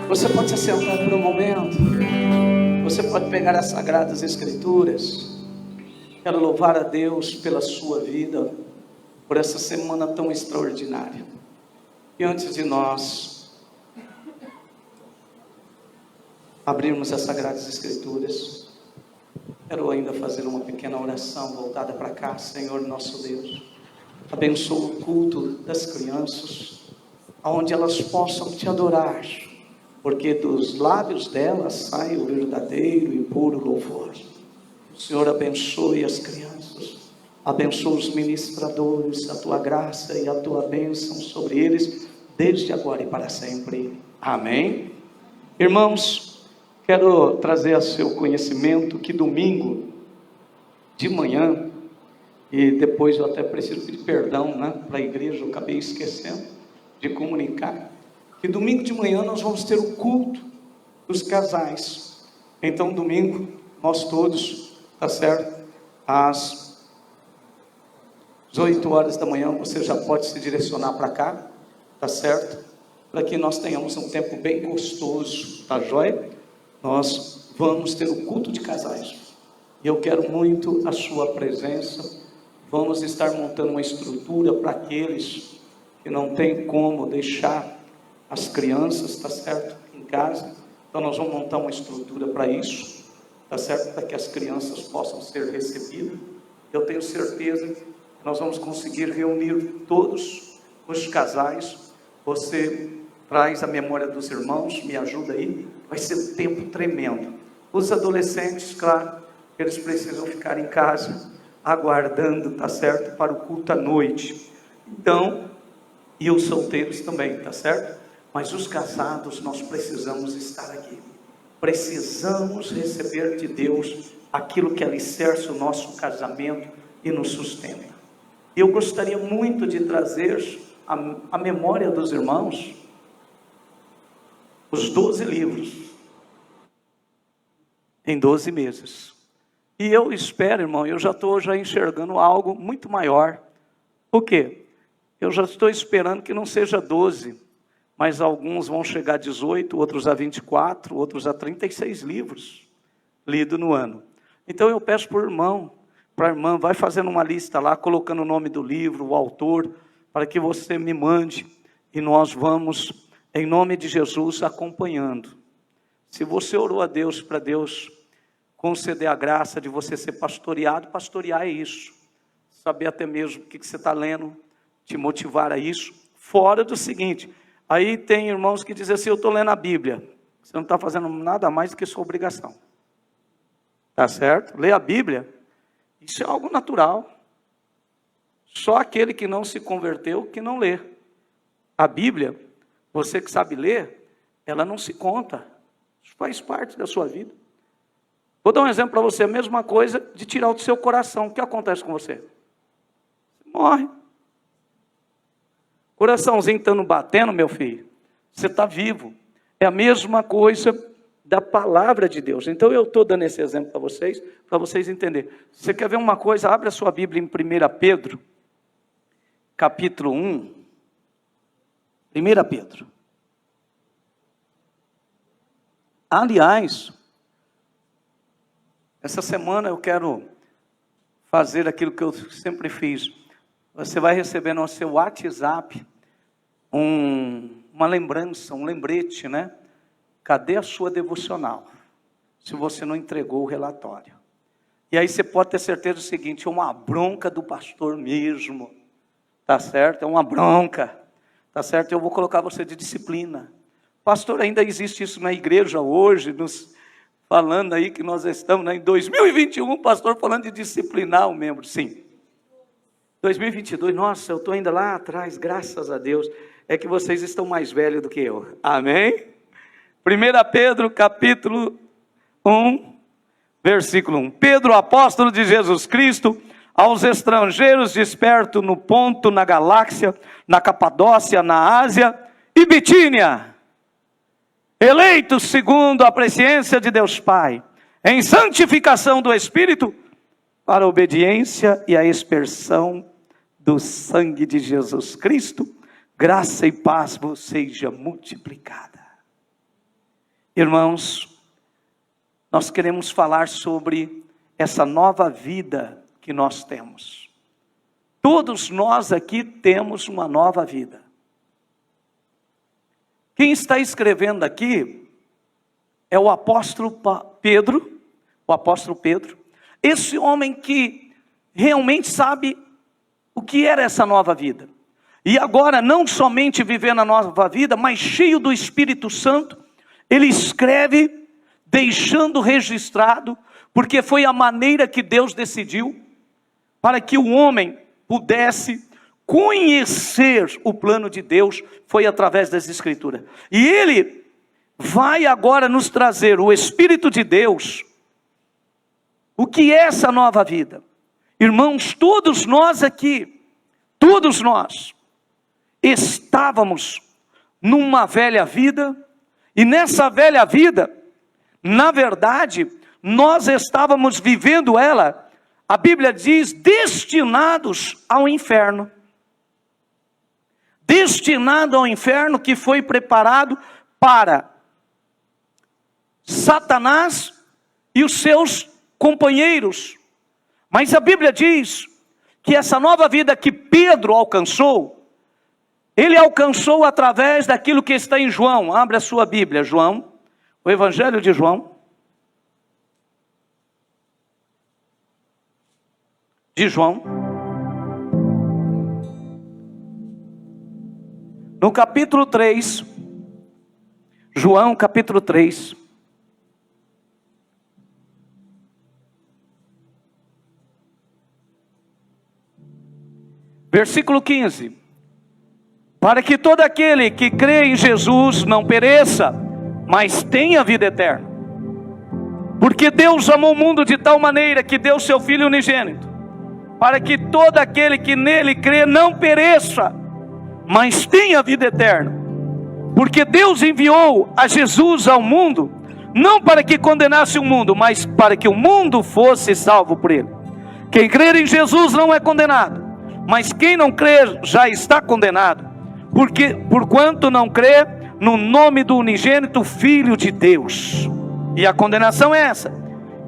Você pode se sentar por um momento. Você pode pegar as Sagradas Escrituras. Quero louvar a Deus pela sua vida, por essa semana tão extraordinária. E antes de nós abrirmos as Sagradas Escrituras, quero ainda fazer uma pequena oração voltada para cá. Senhor nosso Deus, abençoa o culto das crianças, aonde elas possam te adorar, porque dos lábios delas sai o verdadeiro e puro louvor. O Senhor abençoe as crianças, abençoe os ministradores, a tua graça e a tua bênção sobre eles, desde agora e para sempre. Amém. Irmãos, quero trazer a seu conhecimento que domingo de manhã, e depois eu até preciso pedir perdão, para a igreja, eu acabei esquecendo de comunicar, que domingo de manhã nós vamos ter o culto dos casais. Então domingo, nós todos, tá certo? Às 8 horas da manhã, você já pode se direcionar para cá, tá certo? Para que nós tenhamos um tempo bem gostoso, tá joia? Nós vamos ter o culto de casais. E eu quero muito a sua presença. Vamos estar montando uma estrutura para aqueles que não tem como deixar as crianças, tá certo? Em casa. Então nós vamos montar uma estrutura para isso, tá certo? Para que as crianças possam ser recebidas. Eu tenho certeza que nós vamos conseguir reunir todos os casais. Você traz a memória dos irmãos, me ajuda aí. Vai ser um tempo tremendo. Os adolescentes, claro, eles precisam ficar em casa, aguardando, tá certo? Para o culto à noite. Então, e os solteiros também, tá certo? Mas os casados, nós precisamos estar aqui. Precisamos receber de Deus aquilo que alicerça o nosso casamento e nos sustenta. Eu gostaria muito de trazer a memória dos irmãos, os 12 livros, em 12 meses. E eu espero, irmão, eu já estou enxergando algo muito maior. Por quê? Eu já estou esperando que não seja 12, mas alguns vão chegar a 18, outros a 24, outros a 36 livros lidos no ano. Então eu peço para a irmã, vai fazendo uma lista lá, colocando o nome do livro, o autor, para que você me mande, e nós vamos, em nome de Jesus, acompanhando. Se você orou a Deus, para Deus conceder a graça de você ser pastoreado, pastorear é isso. Saber até mesmo o que você está lendo, te motivar a isso. Fora do seguinte, aí tem irmãos que dizem assim, eu estou lendo a Bíblia. Você não está fazendo nada mais do que sua obrigação. Tá certo? Ler a Bíblia, isso é algo natural. Só aquele que não se converteu que não lê. A Bíblia, você que sabe ler, ela não se conta. Isso faz parte da sua vida. Vou dar um exemplo para você, a mesma coisa de tirar do seu coração. O que acontece com você? Você morre. Coraçãozinho estando batendo, meu filho, você está vivo. É a mesma coisa da palavra de Deus. Então eu estou dando esse exemplo para vocês entenderem. Você quer ver uma coisa? Abre a sua Bíblia em 1 Pedro, capítulo 1. 1 Pedro. Aliás, essa semana eu quero fazer aquilo que eu sempre fiz. Você vai receber no seu WhatsApp uma lembrança, um lembrete, Cadê a sua devocional? Se você não entregou o relatório. E aí você pode ter certeza do seguinte, é uma bronca do pastor mesmo. Tá certo? É uma bronca. Tá certo? Eu vou colocar você de disciplina. Pastor, ainda existe isso na igreja hoje, falando aí que nós estamos em 2021, pastor falando de disciplinar o membro. Sim. 2022, nossa, eu estou ainda lá atrás, graças a Deus. É que vocês estão mais velhos do que eu. Amém? 1 Pedro, capítulo 1, versículo 1. Pedro, apóstolo de Jesus Cristo, aos estrangeiros dispersos no Ponto, na Galáxia, na Capadócia, na Ásia e Bitínia, eleitos segundo a presciência de Deus Pai, em santificação do Espírito, para a obediência e a expersão do sangue de Jesus Cristo, graça e paz vos seja multiplicada. Irmãos, nós queremos falar sobre essa nova vida que nós temos. Todos nós aqui temos uma nova vida. Quem está escrevendo aqui é o apóstolo Pedro, esse homem que realmente sabe o que era essa nova vida. E agora, não somente vivendo a nova vida, mas cheio do Espírito Santo, ele escreve, deixando registrado, porque foi a maneira que Deus decidiu, para que o homem pudesse conhecer o plano de Deus, foi através das Escrituras. E ele vai agora nos trazer o Espírito de Deus. O que é essa nova vida? Irmãos, todos nós aqui, todos nós, estávamos numa velha vida, e nessa velha vida, na verdade, nós estávamos vivendo ela, a Bíblia diz, destinados ao inferno. Destinado ao inferno que foi preparado para Satanás e os seus companheiros. Mas a Bíblia diz que essa nova vida que Pedro alcançou, ele alcançou através daquilo que está em João. Abre a sua Bíblia, João, o Evangelho de João. No capítulo 3, João capítulo 3, versículo 15, para que todo aquele que crê em Jesus não pereça, mas tenha vida eterna. Porque Deus amou o mundo de tal maneira que deu seu Filho unigênito, para que todo aquele que nele crê não pereça, mas tenha vida eterna. Porque Deus enviou a Jesus ao mundo, não para que condenasse o mundo, mas para que o mundo fosse salvo por ele. Quem crer em Jesus não é condenado, mas quem não crer já está condenado, porquanto não crê no nome do unigênito Filho de Deus. E a condenação é essa,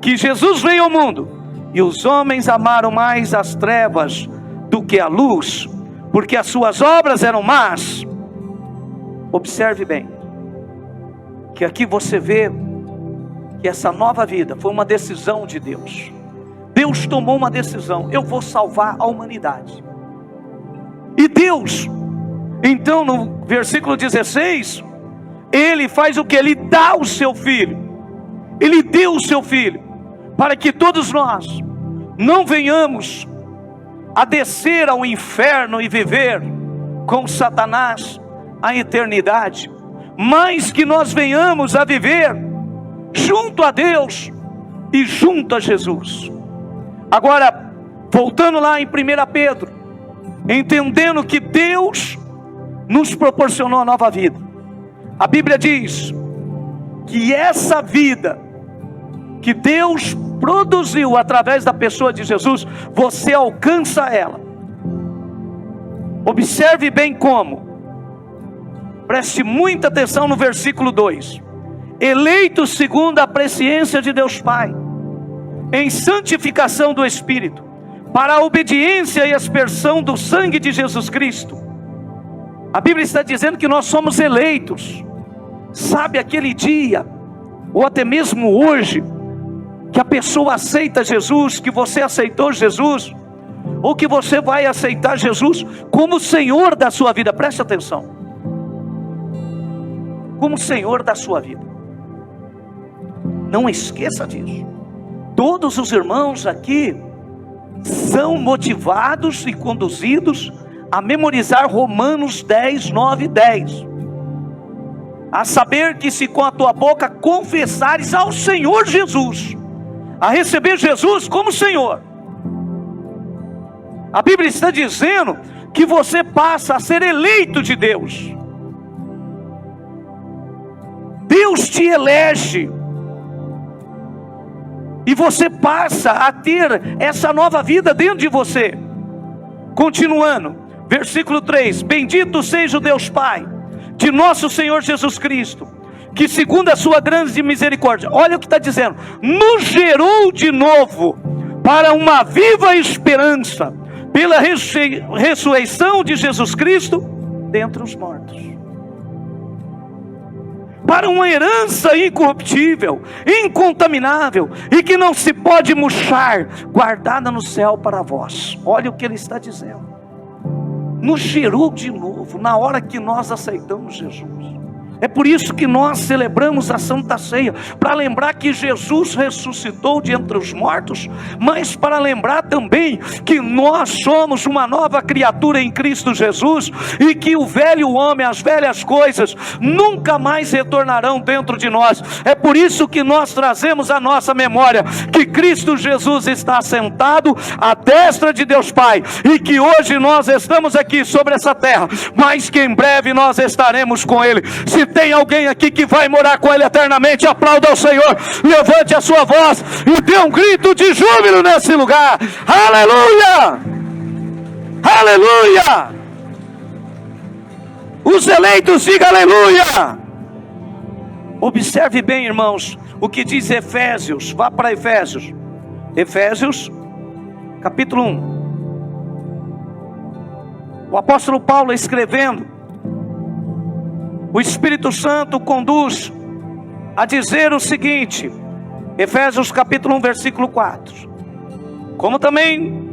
que Jesus veio ao mundo, e os homens amaram mais as trevas do que a luz, porque as suas obras eram más. Observe bem, que aqui você vê que essa nova vida foi uma decisão de Deus. Deus tomou uma decisão: eu vou salvar a humanidade. E Deus, então no versículo 16, Ele faz o que? Ele dá o seu Filho. Ele deu o seu Filho, para que todos nós não venhamos a descer ao inferno e viver com Satanás a eternidade, mas que nós venhamos a viver junto a Deus e junto a Jesus. Agora, voltando lá em 1 Pedro, entendendo que Deus nos proporcionou a nova vida, a Bíblia diz que essa vida que Deus produziu através da pessoa de Jesus, você alcança ela. Observe bem como. Preste muita atenção no versículo 2. Eleitos segundo a presciência de Deus Pai, em santificação do Espírito, para a obediência e aspersão do sangue de Jesus Cristo. A Bíblia está dizendo que nós somos eleitos. Sabe aquele dia, ou até mesmo hoje, que a pessoa aceita Jesus, que você aceitou Jesus, ou que você vai aceitar Jesus como Senhor da sua vida. Preste atenção, como Senhor da sua vida. Não esqueça disso. Todos os irmãos aqui são motivados e conduzidos a memorizar Romanos 10, 9 e 10. A saber que se com a tua boca confessares ao Senhor Jesus, a receber Jesus como Senhor, a Bíblia está dizendo que você passa a ser eleito de Deus. Deus te elege, e você passa a ter essa nova vida dentro de você. Continuando, versículo 3: bendito seja o Deus Pai de nosso Senhor Jesus Cristo, que segundo a sua grande misericórdia, olha o que está dizendo, nos gerou de novo para uma viva esperança, pela ressurreição de Jesus Cristo dentre os mortos, para uma herança incorruptível, incontaminável, e que não se pode murchar, guardada no céu para vós. Olha o que ele está dizendo, nos gerou de novo, na hora que nós aceitamos Jesus. É por isso que nós celebramos a Santa Ceia, para lembrar que Jesus ressuscitou de entre os mortos, mas para lembrar também que nós somos uma nova criatura em Cristo Jesus, e que o velho homem, as velhas coisas, nunca mais retornarão dentro de nós. É por isso que nós trazemos à nossa memória que Cristo Jesus está sentado à destra de Deus Pai, e que hoje nós estamos aqui sobre essa terra, mas que em breve nós estaremos com Ele. Se tem alguém aqui que vai morar com Ele eternamente, aplauda ao Senhor, levante a sua voz e dê um grito de júbilo nesse lugar. Aleluia! Aleluia! Os eleitos, diga aleluia! Observe bem, irmãos, o que diz Efésios. Vá para Efésios, Efésios capítulo 1. O apóstolo Paulo escrevendo, o Espírito Santo conduz a dizer o seguinte, Efésios capítulo 1, versículo 4. Como também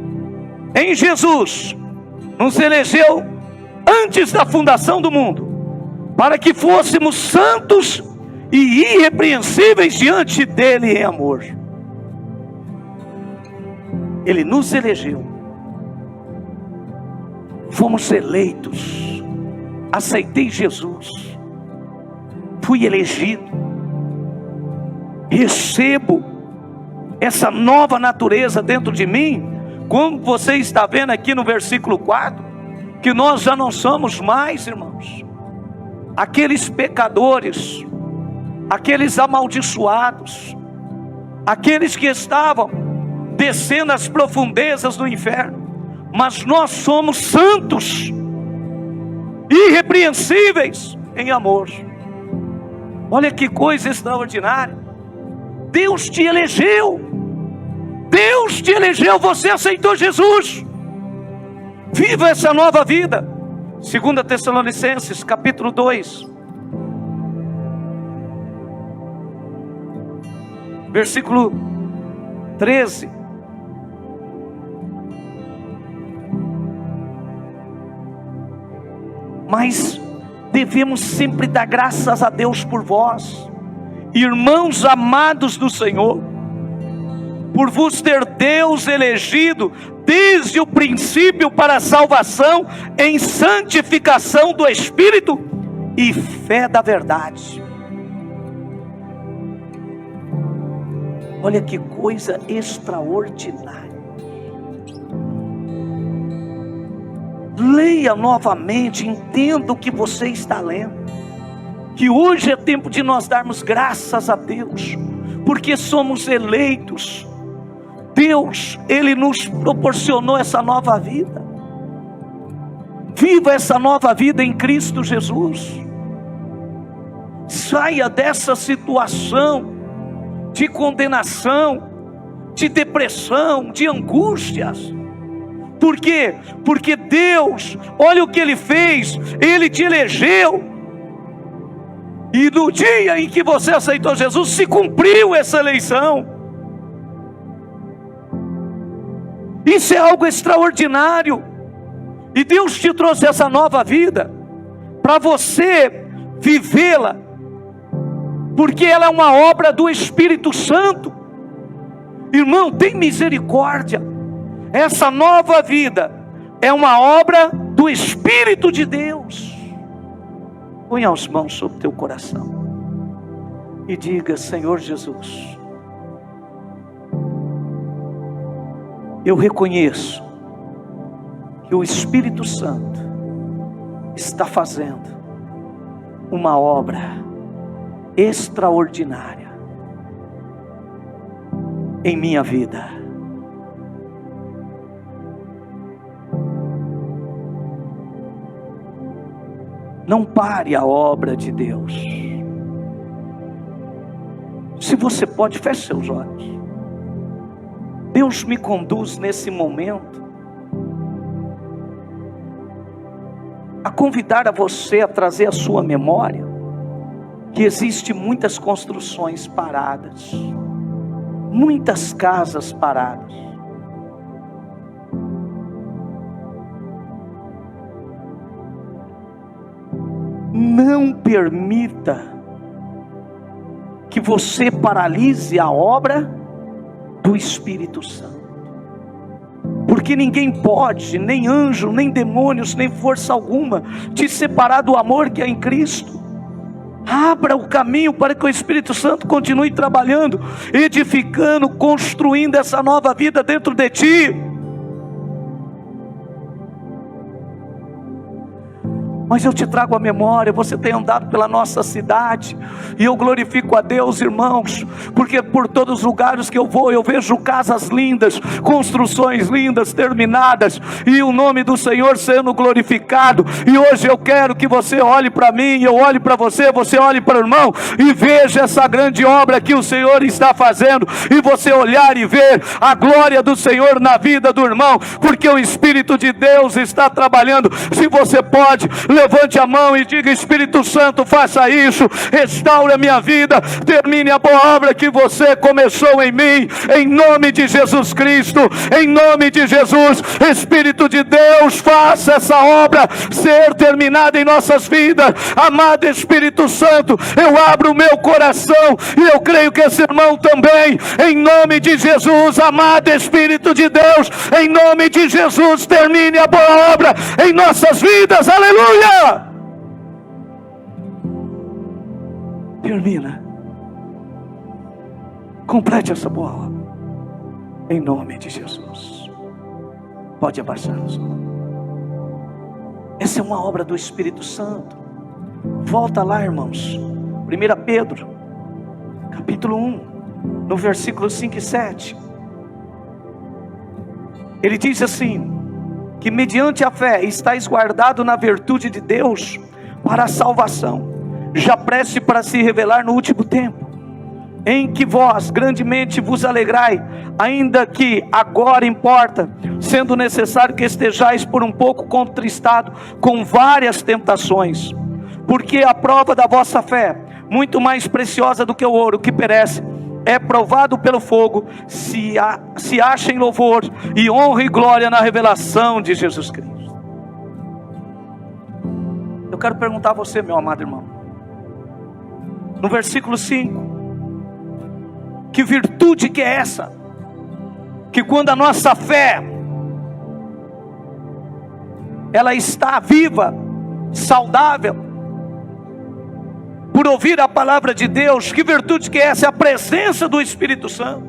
em Jesus nos elegeu antes da fundação do mundo, para que fôssemos santos e irrepreensíveis diante dele em amor. Ele nos elegeu, fomos eleitos, aceitei Jesus, fui elegido, recebo essa nova natureza dentro de mim, como você está vendo aqui no versículo 4, que nós já não somos mais, irmãos, aqueles pecadores, aqueles amaldiçoados, aqueles que estavam descendo as profundezas do inferno, mas nós somos santos, irrepreensíveis em amor. Olha que coisa extraordinária. Deus te elegeu, Deus te elegeu, você aceitou Jesus. Viva essa nova vida. 2 Tessalonicenses capítulo 2, versículo 13. Mas devemos sempre dar graças a Deus por vós, irmãos amados do Senhor, por vos ter Deus elegido desde o princípio para a salvação, em santificação do Espírito e fé da verdade. Olha que coisa extraordinária. Leia novamente, entenda o que você está lendo, que hoje é tempo de nós darmos graças a Deus, porque somos eleitos. Deus, Ele nos proporcionou essa nova vida. Viva essa nova vida em Cristo Jesus. Saia dessa situação de condenação, de depressão, de angústias. Por quê? Porque Deus, olha o que Ele fez, Ele te elegeu, e no dia em que você aceitou Jesus, se cumpriu essa eleição. Isso é algo extraordinário, e Deus te trouxe essa nova vida, para você vivê-la, porque ela é uma obra do Espírito Santo. Irmão, tem misericórdia. Essa nova vida é uma obra do Espírito de Deus. Põe as mãos sobre teu coração e diga: Senhor Jesus, eu reconheço que o Espírito Santo está fazendo uma obra extraordinária em minha vida. Não pare a obra de Deus. Se você pode, feche seus olhos. Deus me conduz nesse momento a convidar a você a trazer à sua memória que existe muitas construções paradas, muitas casas paradas. Não permita que você paralise a obra do Espírito Santo, porque ninguém pode, nem anjo, nem demônios, nem força alguma, te separar do amor que é em Cristo. Abra o caminho para que o Espírito Santo continue trabalhando, edificando, construindo essa nova vida dentro de ti. Mas eu te trago à memória, você tem andado pela nossa cidade, e eu glorifico a Deus, irmãos, porque por todos os lugares que eu vou, eu vejo casas lindas, construções lindas, terminadas, e o nome do Senhor sendo glorificado. E hoje eu quero que você olhe para mim, eu olhe para você, você olhe para o irmão, e veja essa grande obra que o Senhor está fazendo, e você olhar e ver a glória do Senhor na vida do irmão, porque o Espírito de Deus está trabalhando. Se você pode, levante a mão e diga: Espírito Santo, faça isso, restaure a minha vida, termine a boa obra que você começou em mim, em nome de Jesus Cristo, em nome de Jesus. Espírito de Deus, faça essa obra ser terminada em nossas vidas. Amado Espírito Santo, eu abro o meu coração, e eu creio que esse irmão também, em nome de Jesus. Amado Espírito de Deus, em nome de Jesus, termine a boa obra em nossas vidas, aleluia. Termina, complete essa boa obra, em nome de Jesus. Pode abaixar os olhos. Essa é uma obra do Espírito Santo. Volta lá, irmãos, 1 Pedro capítulo 1, no versículo 5 e 7. Ele diz assim: que mediante a fé estáis guardado na virtude de Deus para a salvação, já preste para se revelar no último tempo, em que vós grandemente vos alegrai, ainda que agora importa, sendo necessário que estejais por um pouco contristado com várias tentações, porque a prova da vossa fé, muito mais preciosa do que o ouro que perece, é provado pelo fogo, se acha em louvor e honra e glória na revelação de Jesus Cristo. Eu quero perguntar a você, meu amado irmão, no versículo 5, que virtude que é essa, que quando a nossa fé ela está viva, saudável, por ouvir a palavra de Deus, que virtude que é essa? É a presença do Espírito Santo.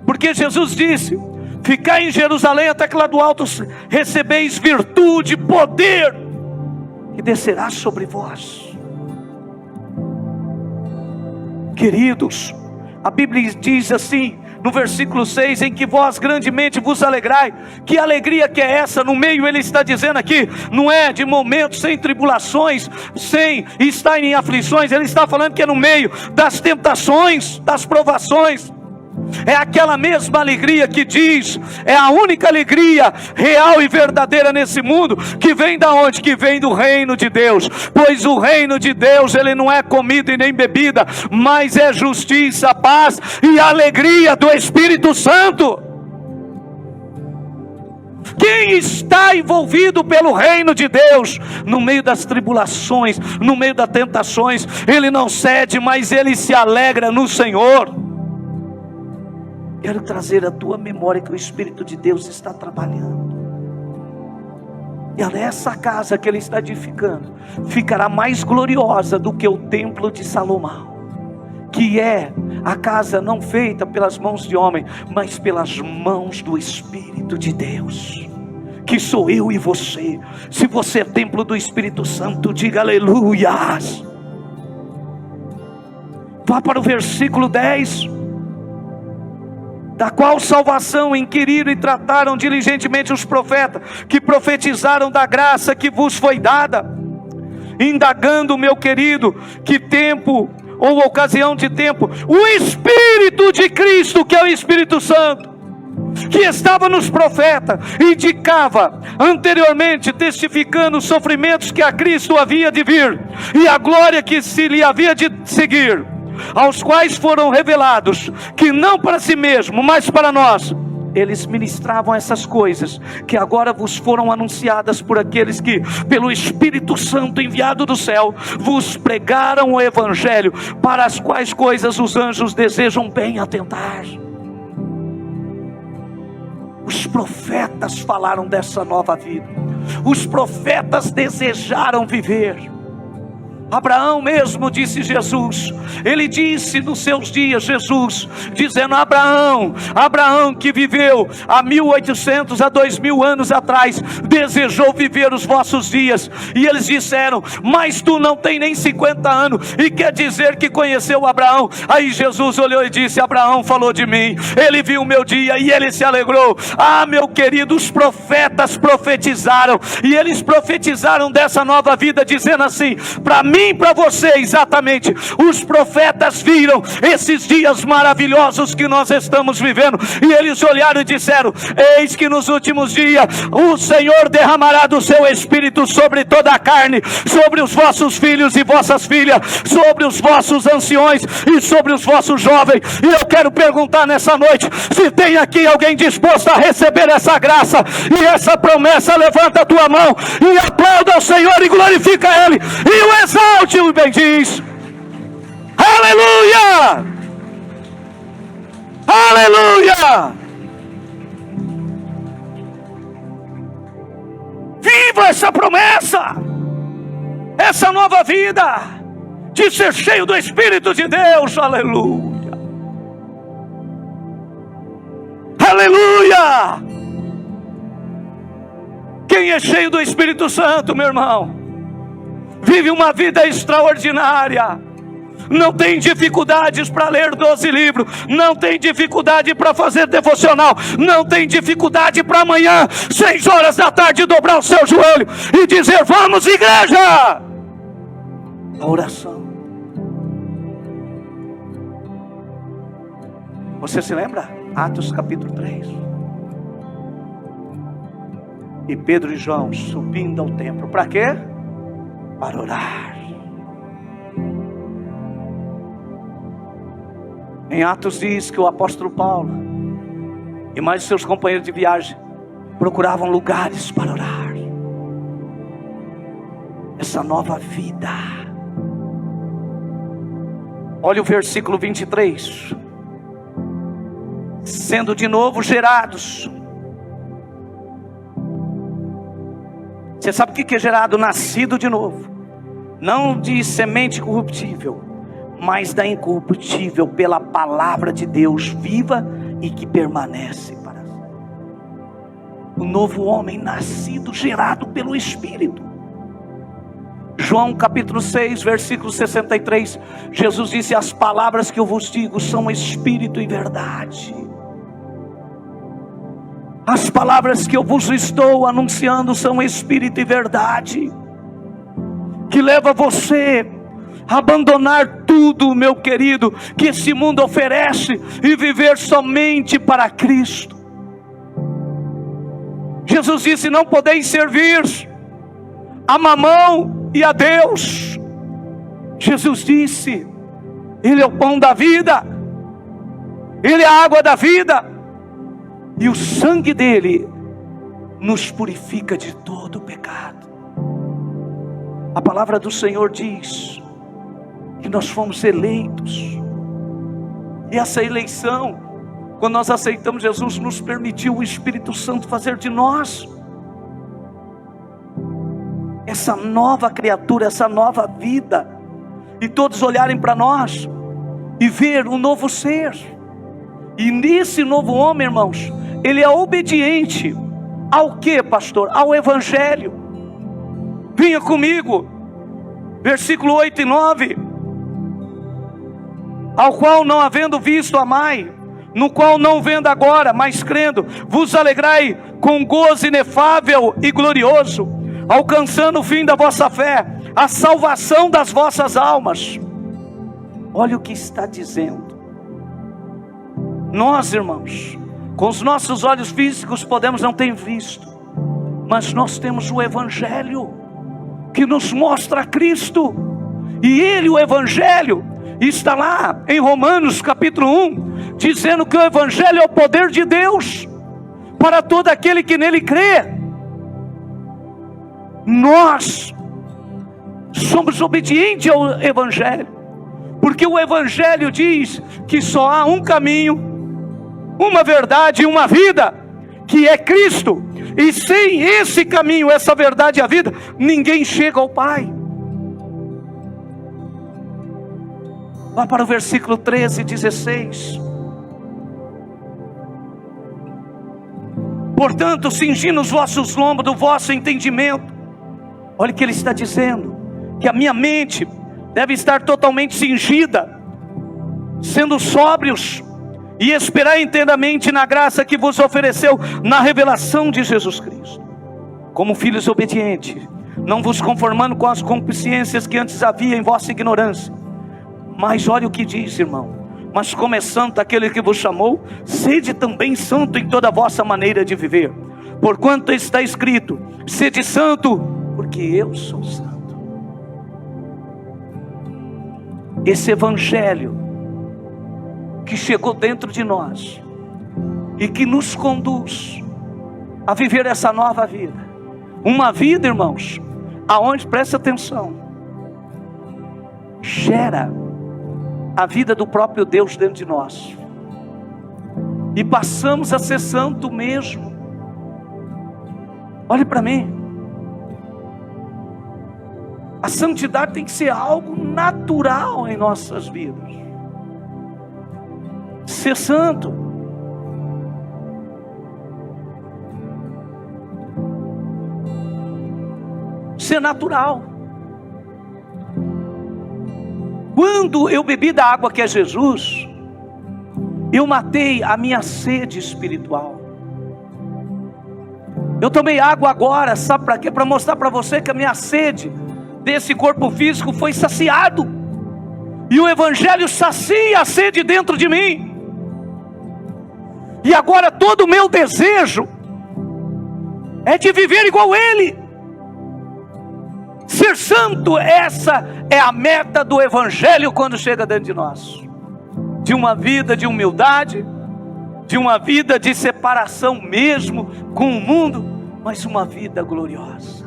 Porque Jesus disse: ficai em Jerusalém até que lá do alto recebeis virtude, poder, que descerá sobre vós. Queridos, a Bíblia diz assim, no versículo 6, em que vós grandemente vos alegrai. Que alegria que é essa? No meio, ele está dizendo aqui, não é de momentos sem tribulações, sem estar em aflições. Ele está falando que é no meio das tentações, das provações. É aquela mesma alegria que diz, é a única alegria real e verdadeira nesse mundo, que vem da onde? Que vem do reino de Deus. Pois o reino de Deus, ele não é comida e nem bebida, mas é justiça, paz e alegria do Espírito Santo. Quem está envolvido pelo reino de Deus, no meio das tribulações, no meio das tentações, ele não cede, mas ele se alegra no Senhor. Quero trazer à tua memória que o Espírito de Deus está trabalhando. E essa casa que ele está edificando ficará mais gloriosa do que o templo de Salomão, que é a casa não feita pelas mãos de homem, mas pelas mãos do Espírito de Deus, que sou eu e você. Se você é templo do Espírito Santo, diga aleluias. Vá para o versículo 10. Da qual salvação inquiriram e trataram diligentemente os profetas, que profetizaram da graça que vos foi dada, indagando, meu querido, que tempo ou ocasião de tempo, o Espírito de Cristo, que é o Espírito Santo, que estava nos profetas, indicava anteriormente, testificando os sofrimentos que a Cristo havia de vir, e a glória que se lhe havia de seguir, aos quais foram revelados, que não para si mesmo, mas para nós, eles ministravam essas coisas, que agora vos foram anunciadas por aqueles que, pelo Espírito Santo enviado do céu, vos pregaram o Evangelho, para as quais coisas os anjos desejam bem atentar. Os profetas falaram dessa nova vida, os profetas desejaram viver. Abraão mesmo, disse Jesus, ele disse nos seus dias, Jesus, dizendo: Abraão que viveu há 1800 a 2000 anos atrás, desejou viver os vossos dias, e eles disseram: mas tu não tem nem 50 anos, e quer dizer que conheceu Abraão? Aí Jesus olhou e disse: Abraão falou de mim, ele viu o meu dia, e ele se alegrou. Meu querido, os profetas profetizaram, e eles profetizaram dessa nova vida, dizendo assim, para mim, para você, exatamente, os profetas viram esses dias maravilhosos que nós estamos vivendo, e eles olharam e disseram: eis que nos últimos dias o Senhor derramará do seu Espírito sobre toda a carne, sobre os vossos filhos e vossas filhas, sobre os vossos anciões e sobre os vossos jovens. E eu quero perguntar nessa noite, se tem aqui alguém disposto a receber essa graça e essa promessa. Levanta a tua mão e aplauda ao Senhor e glorifica Ele, e o exalte e bendiz. Aleluia! Aleluia! Viva essa promessa, essa nova vida de ser cheio do Espírito de Deus. Aleluia! Aleluia! Quem é cheio do Espírito Santo, meu irmão, vive uma vida extraordinária. Não tem dificuldades para ler 12 livros, não tem dificuldade para fazer devocional, não tem dificuldade para amanhã, 6 horas da tarde, dobrar o seu joelho e dizer: vamos, igreja! A oração. Você se lembra? Atos capítulo 3. E Pedro e João subindo ao templo, para quê? Para orar. Em Atos diz que o apóstolo Paulo e mais seus companheiros de viagem procuravam lugares para orar. Essa nova vida. Olha o versículo 23. Sendo de novo gerados. Você sabe o que é gerado? Nascido de novo. Não de semente corruptível, mas da incorruptível, pela palavra de Deus viva e que permanece para sempre. O novo homem nascido, gerado pelo Espírito. João capítulo 6, versículo 63. Jesus disse: as palavras que eu vos digo são Espírito e verdade. As palavras que eu vos estou anunciando são Espírito e verdade, que leva você a abandonar tudo, meu querido, que esse mundo oferece, e viver somente para Cristo. Jesus disse: não podeis servir a Mamão e a Deus. Jesus disse: Ele é o pão da vida, Ele é a água da vida, e o sangue dele nos purifica de todo o pecado. A palavra do Senhor diz que nós fomos eleitos, e essa eleição, quando nós aceitamos Jesus, nos permitiu o Espírito Santo fazer de nós essa nova criatura, essa nova vida, e todos olharem para nós e ver um novo ser. E nesse novo homem, irmãos, ele é obediente ao que, pastor? Ao Evangelho. Vinha comigo, versículo 8 e 9. Ao qual não havendo visto amai, no qual não vendo agora, mas crendo, vos alegrai com gozo inefável e glorioso, alcançando o fim da vossa fé, a salvação das vossas almas. Olha o que está dizendo. Nós, irmãos, com os nossos olhos físicos podemos não ter visto, mas nós temos o Evangelho que nos mostra Cristo. E Ele, o Evangelho, está lá em Romanos capítulo 1, dizendo que o Evangelho é o poder de Deus para todo aquele que nele crê. Nós somos obedientes ao Evangelho, porque o Evangelho diz que só há um caminho, uma verdade e uma vida, que é Cristo. E sem esse caminho, essa verdade e a vida, ninguém chega ao Pai. Vá para o versículo 13 e 16. Portanto, cingindo os vossos lombos do vosso entendimento. Olha o que ele está dizendo, que a minha mente deve estar totalmente cingida, sendo sóbrios, e esperar inteiramente na graça que vos ofereceu na revelação de Jesus Cristo. Como filhos obedientes, não vos conformando com as concupiscências que antes havia em vossa ignorância. Mas olha o que diz, irmão: mas como é santo aquele que vos chamou, sede também santo em toda a vossa maneira de viver. Porquanto está escrito: sede santo, porque eu sou santo. Esse Evangelho que chegou dentro de nós e que nos conduz a viver essa nova vida, uma vida, irmãos, aonde, presta atenção, gera a vida do próprio Deus dentro de nós, e passamos a ser santo mesmo. Olhe para mim, a santidade tem que ser algo natural em nossas vidas. Ser santo. Ser natural. Quando eu bebi da água que é Jesus, eu matei a minha sede espiritual. Eu tomei água agora, sabe para quê? Para mostrar para você que a minha sede desse corpo físico foi saciado. E o Evangelho sacia a sede dentro de mim. E agora todo o meu desejo é de viver igual Ele. Ser santo, essa é a meta do Evangelho quando chega dentro de nós. De uma vida de humildade, de uma vida de separação mesmo com o mundo, mas uma vida gloriosa.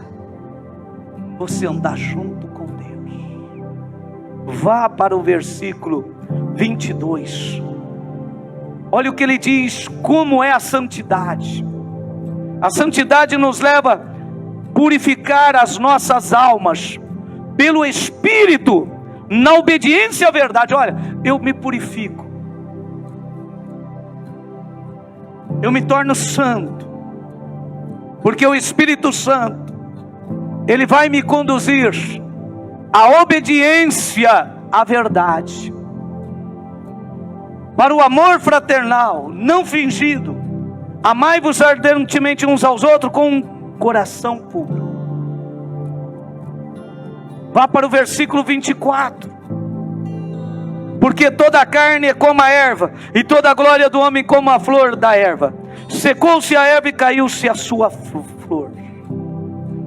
Você andar junto com Deus. Vá para o versículo 22. Olha o que ele diz, como é a santidade. A santidade nos leva a purificar as nossas almas pelo Espírito, na obediência à verdade. Olha, eu me purifico, eu me torno santo, porque o Espírito Santo, ele vai me conduzir à obediência à verdade, para o amor fraternal, não fingido. Amai-vos ardentemente uns aos outros com um coração puro. Vá para o versículo 24. Porque toda a carne é como a erva, e toda a glória do homem como a flor da erva. Secou-se a erva e caiu-se a sua flor.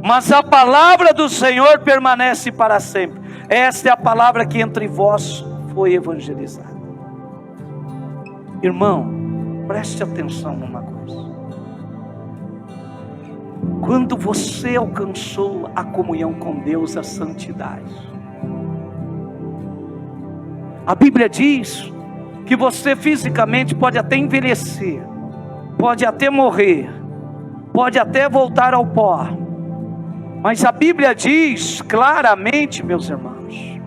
Mas a palavra do Senhor permanece para sempre. Esta é a palavra que entre vós foi evangelizada. Irmão, preste atenção numa coisa. Quando você alcançou a comunhão com Deus, a santidade, a Bíblia diz que você fisicamente pode até envelhecer, pode até morrer, pode até voltar ao pó, mas a Bíblia diz claramente, meus irmãos,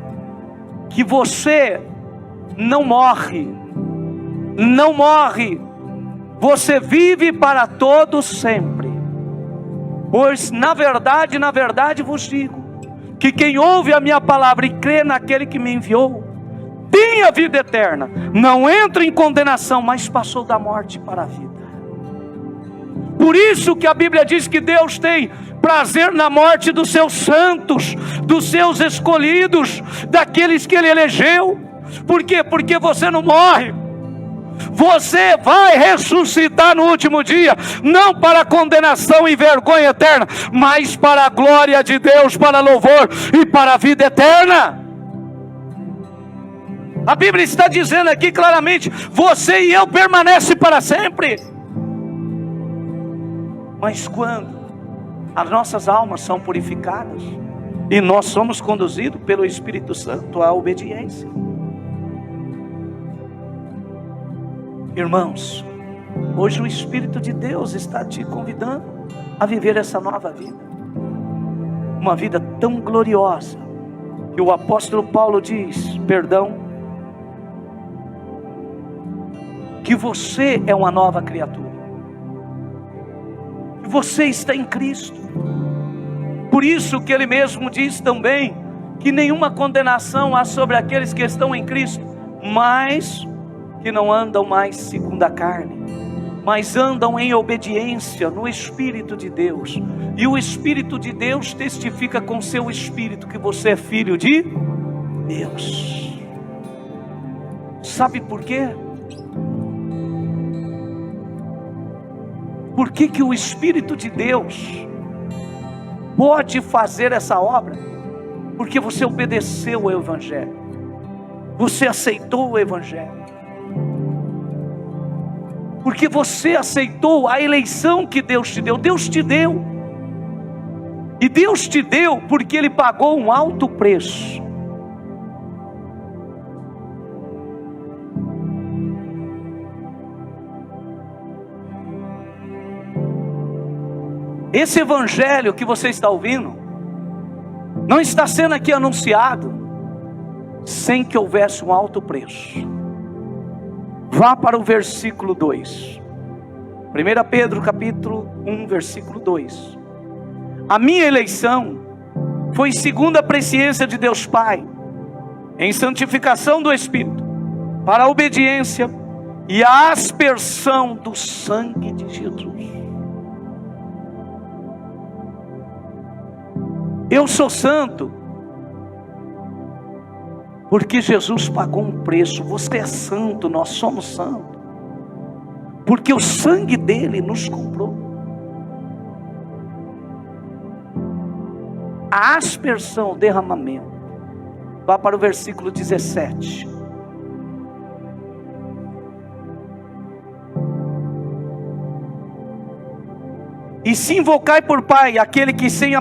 que você não morre, não morre, você vive para todo sempre. Pois na verdade vos digo, que quem ouve a minha palavra e crê naquele que me enviou, tem a vida eterna, não entra em condenação, mas passou da morte para a vida. Por isso que a Bíblia diz que Deus tem prazer na morte dos seus santos, dos seus escolhidos, daqueles que Ele elegeu. Por quê? Porque você não morre. Você vai ressuscitar no último dia, não para condenação e vergonha eterna, mas para a glória de Deus, para louvor e para a vida eterna. A Bíblia está dizendo aqui claramente: você e eu permanecem para sempre. Mas quando as nossas almas são purificadas e nós somos conduzidos pelo Espírito Santo à obediência. Irmãos, hoje o Espírito de Deus está te convidando a viver essa nova vida, uma vida tão gloriosa, que o apóstolo Paulo diz, que você é uma nova criatura, que você está em Cristo. Por isso que ele mesmo diz também, que nenhuma condenação há sobre aqueles que estão em Cristo, mas que não andam mais segundo a carne, mas andam em obediência no Espírito de Deus. E o Espírito de Deus testifica com seu Espírito que você é filho de Deus. Sabe por quê? Por que o Espírito de Deus pode fazer essa obra? Porque você obedeceu ao Evangelho, você aceitou o Evangelho, porque você aceitou a eleição que Deus te deu. Deus te deu, e Deus te deu porque Ele pagou um alto preço. Esse Evangelho que você está ouvindo não está sendo aqui anunciado sem que houvesse um alto preço. Vá para o versículo 2. 1 Pedro capítulo 1, versículo 2. A minha eleição foi segundo a presciência de Deus Pai, em santificação do Espírito, para a obediência e a aspersão do sangue de Jesus. Eu sou santo porque Jesus pagou um preço. Você é santo, nós somos santos, porque o sangue dele nos comprou. A aspersão, o derramamento. Vá para o versículo 17. E se invocai por Pai aquele que sem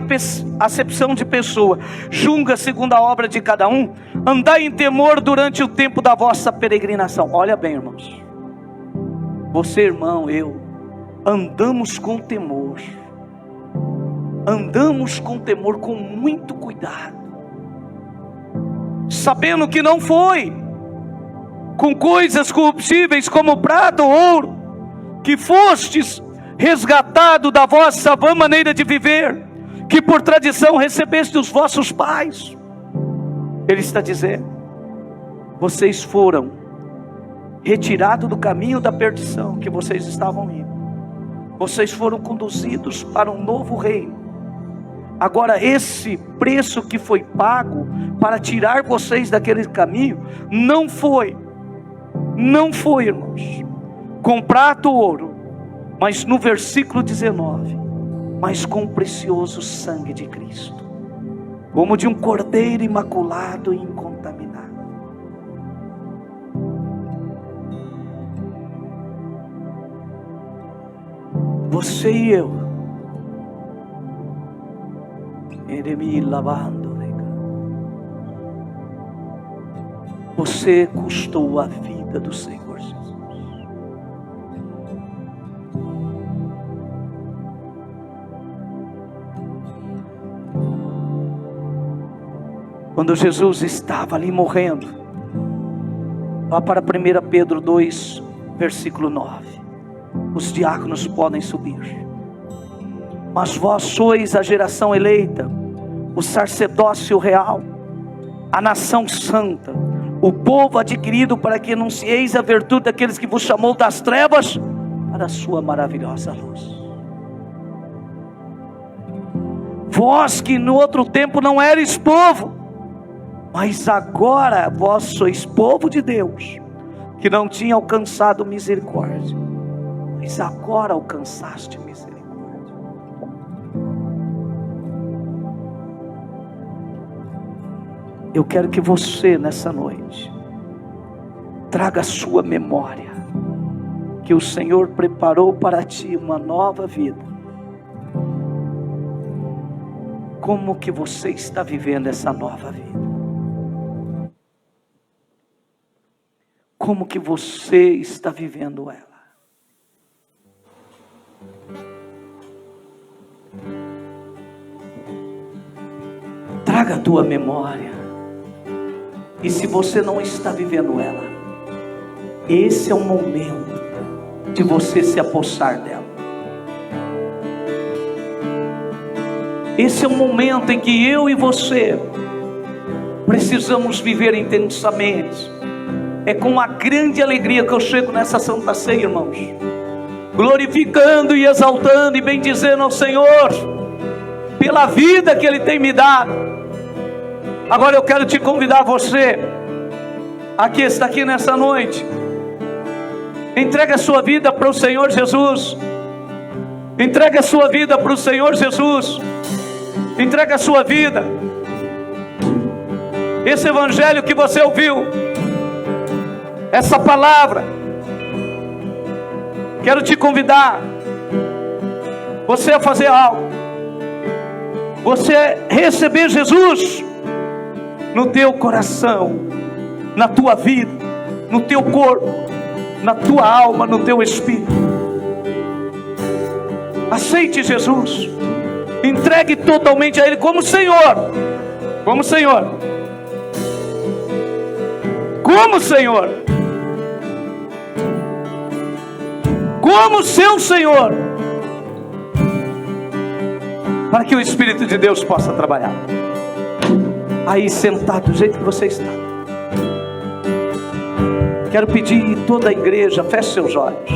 acepção de pessoa julga segundo a obra de cada um, andai em temor durante o tempo da vossa peregrinação. Olha bem, irmãos, você, irmão, eu, andamos com temor, com muito cuidado, sabendo que não foi com coisas corruptíveis como prata ou ouro que fostes resgatado da vossa vã maneira de viver, que por tradição recebeste dos vossos pais. Ele está dizendo: vocês foram retirados do caminho da perdição que vocês estavam indo, vocês foram conduzidos para um novo reino. Agora esse preço que foi pago para tirar vocês daquele caminho, não foi, irmãos, com prata ou ouro, mas no versículo 19, mas com o precioso sangue de Cristo, como de um cordeiro imaculado e incontaminado. Você e eu, você custou a vida do Senhor Jesus. Quando Jesus estava ali morrendo, vá para 1 Pedro 2, versículo 9. Os diáconos podem subir. Mas vós sois a geração eleita, o sacerdócio real, a nação santa, o povo adquirido, para que anuncieis a virtude daqueles que vos chamou das trevas para a sua maravilhosa luz. Vós que no outro tempo não eres povo, Mas agora vós sois povo de Deus, que não tinha alcançado misericórdia, mas agora alcançaste misericórdia. Eu quero que você nessa noite traga a sua memória, que o Senhor preparou para ti uma nova vida. Como que você está vivendo essa nova vida? Como que você está vivendo ela? Traga a tua memória. E se você não está vivendo ela, esse é o momento de você se apossar dela. Esse é o momento em que eu e você precisamos viver intensamente. É com uma grande alegria que eu chego nessa Santa Ceia, irmãos, glorificando e exaltando e bendizendo ao Senhor pela vida que Ele tem me dado. Agora eu quero te convidar, você aqui está aqui nessa noite, entregue a sua vida para o Senhor Jesus. Entregue a sua vida para o Senhor Jesus. Entregue a sua vida. Esse evangelho que você ouviu, essa palavra, quero te convidar você a fazer algo. Você receber Jesus no teu coração, na tua vida, no teu corpo, na tua alma, no teu espírito. Aceite Jesus. Entregue totalmente a Ele como Senhor. Como Senhor. Como Senhor. Como seu Senhor. Para que o Espírito de Deus possa trabalhar. Aí sentado do jeito que você está. Quero pedir toda a igreja, feche seus olhos.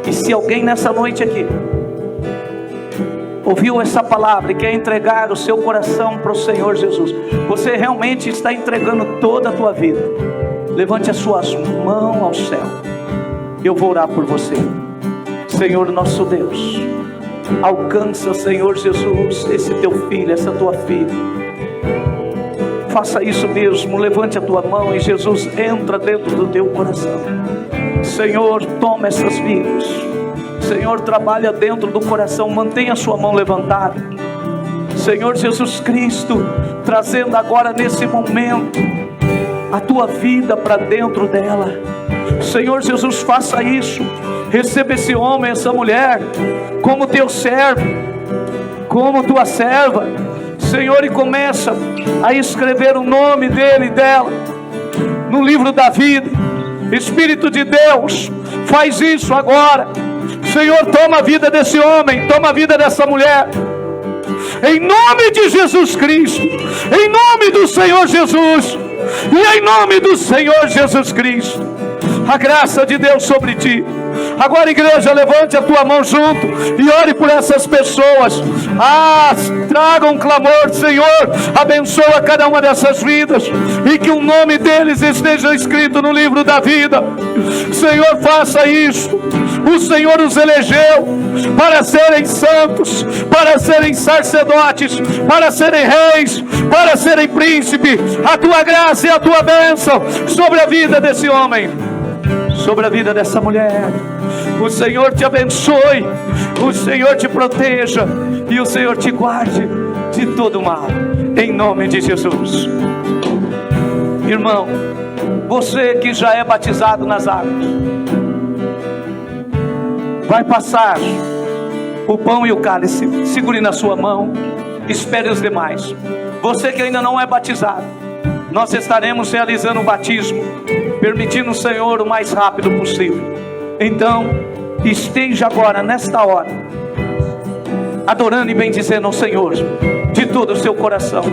E se alguém nessa noite aqui ouviu essa palavra e quer entregar o seu coração para o Senhor Jesus, você realmente está entregando toda a tua vida, levante as suas mãos ao céu. Eu vou orar por você. Senhor nosso Deus, alcança, Senhor Jesus, esse teu filho, essa tua filha. Faça isso mesmo, levante a tua mão e Jesus entra dentro do teu coração. Senhor, toma essas vidas. Senhor, trabalha dentro do coração, mantenha a sua mão levantada. Senhor Jesus Cristo, trazendo agora nesse momento a tua vida para dentro dela. Senhor Jesus, faça isso. Receba esse homem, essa mulher, como teu servo, como tua serva, Senhor, e começa a escrever o nome dele e dela no livro da vida. Espírito de Deus, faz isso agora. Senhor, toma a vida desse homem, toma a vida dessa mulher, em nome de Jesus Cristo, em nome do Senhor Jesus, e em nome do Senhor Jesus Cristo, a graça de Deus sobre ti. Agora, igreja, levante a tua mão junto e ore por essas pessoas. Traga um clamor, Senhor, abençoa cada uma dessas vidas, e que o nome deles esteja escrito no livro da vida. Senhor, faça isso. O Senhor os elegeu para serem santos, para serem sacerdotes, para serem reis, para serem príncipes. A tua graça e a tua bênção sobre a vida desse homem, sobre a vida dessa mulher. O Senhor te abençoe, o Senhor te proteja e o Senhor te guarde de todo mal, em nome de Jesus. Irmão, você que já é batizado nas águas, vai passar o pão e o cálice, segure na sua mão, espere os demais. Você que ainda não é batizado, nós estaremos realizando o batismo, permitindo o Senhor o mais rápido possível. Então, esteja agora, nesta hora, adorando e bendizendo ao Senhor de todo o seu coração.